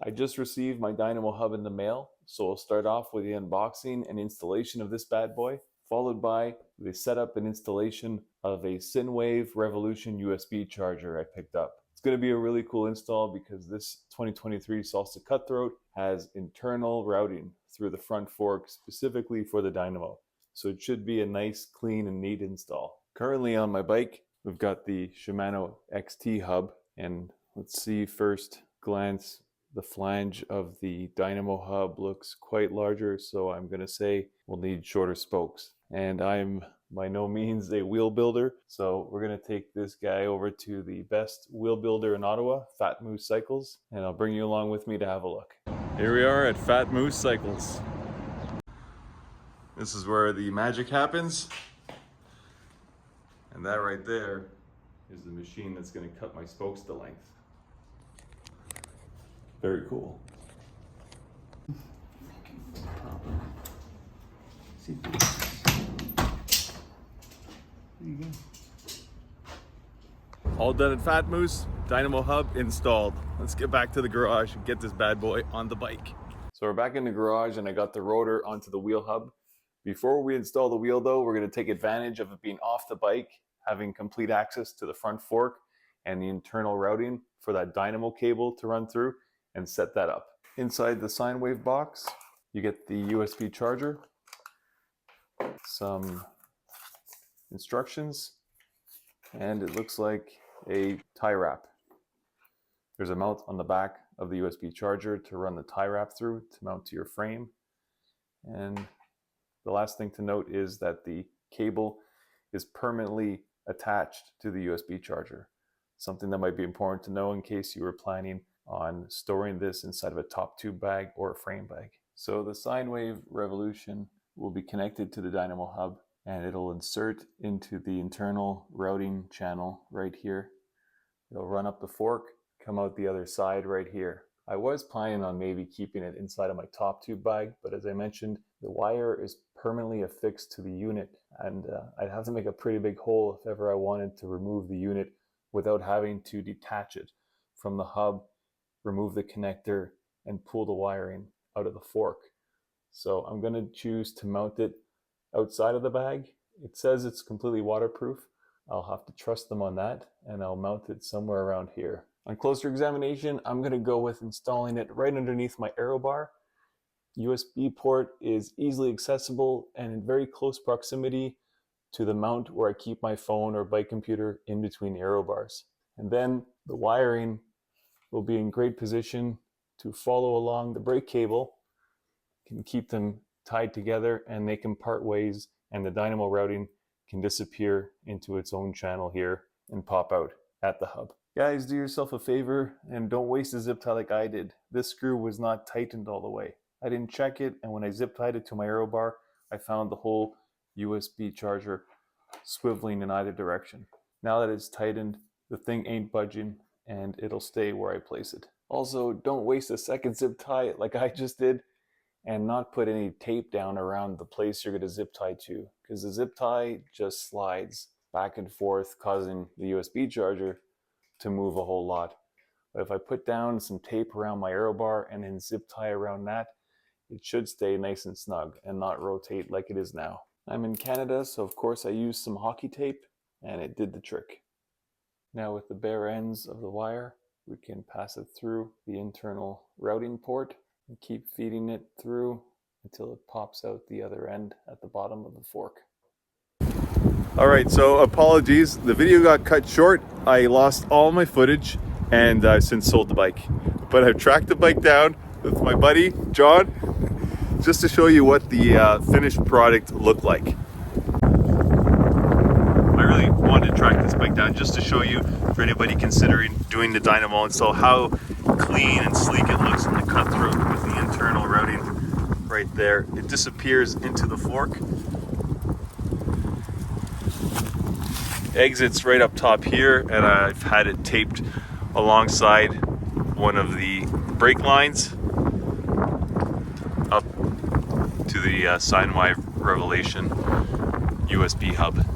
I just received my Dynamo Hub in the mail, so we'll start off with the unboxing and installation of this bad boy, followed by the setup and installation of a Sinewave Revolution USB charger I picked up. It's going to be a really cool install because this 2023 Salsa Cutthroat has internal routing through the front fork specifically for the Dynamo. So it should be a nice, clean, and neat install. Currently on my bike, we've got the Shimano XT hub, and let's see first glance. The flange of the Dynamo Hub looks quite larger, so I'm going to say we'll need shorter spokes. And I'm by no means a wheel builder, so we're going to take this guy over to the best wheel builder in Ottawa, Fat Moose Cycles, and I'll bring you along with me to have a look. Here we are at Fat Moose Cycles. This is where the magic happens. And that right there is the machine that's going to cut my spokes to length. Very cool. There you go. All done at Fat Moose, Dynamo Hub installed. Let's get back to the garage and get this bad boy on the bike. So we're back in the garage and I got the rotor onto the wheel hub. Before we install the wheel though, we're going to take advantage of it being off the bike, having complete access to the front fork and the internal routing for that Dynamo cable to run through, and set that up. Inside the Sinewave box, you get the USB charger, some instructions, and it looks like a tie wrap. There's a mount on the back of the USB charger to run the tie wrap through to mount to your frame. And the last thing to note is that the cable is permanently attached to the USB charger. Something that might be important to know in case you were planning on storing this inside of a top tube bag or a frame bag. So the Sinewave Revolution will be connected to the Dynamo Hub, and it'll insert into the internal routing channel right here. It'll run up the fork, come out the other side right here. I was planning on maybe keeping it inside of my top tube bag, but as I mentioned, the wire is permanently affixed to the unit, and I'd have to make a pretty big hole if ever I wanted to remove the unit without having to detach it from the hub, remove the connector, and pull the wiring out of the fork. So I'm going to choose to mount it outside of the bag. It says it's completely waterproof. I'll have to trust them on that, and I'll mount it somewhere around here. On closer examination, I'm going to go with installing it right underneath my aero bar. USB port is easily accessible and in very close proximity to the mount where I keep my phone or bike computer in between the aero bars. And then the wiring will be in great position to follow along the brake cable, can keep them tied together, and they can part ways, and the Dynamo routing can disappear into its own channel here and pop out at the hub. Guys, do yourself a favor and don't waste a zip tie like I did. This screw was not tightened all the way. I didn't check it, and when I zip tied it to my aero bar, I found the whole USB charger swiveling in either direction. Now that it's tightened, the thing ain't budging, and it'll stay where I place it. Also, don't waste a second zip tie like I just did, and not put any tape down around the place you're going to zip tie to, because the zip tie just slides back and forth, causing the USB charger to move a whole lot. But if I put down some tape around my aero bar and then zip tie around that, it should stay nice and snug and not rotate like it is now. I'm in Canada, so of course I used some hockey tape, and it did the trick. Now with the bare ends of the wire, we can pass it through the internal routing port and keep feeding it through until it pops out the other end at the bottom of the fork. All right, so apologies. The video got cut short. I lost all my footage and I've since sold the bike. But I've tracked the bike down with my buddy, John, just to show you what the finished product looked like. I really wanted to track this bike down just to show you, for anybody considering doing the Dynamo install, how clean and sleek it looks in the Cutthroat with the internal routing right there. It disappears into the fork. Exits right up top here, and I've had it taped alongside one of the brake lines up to the Sinewave Revolution USB hub.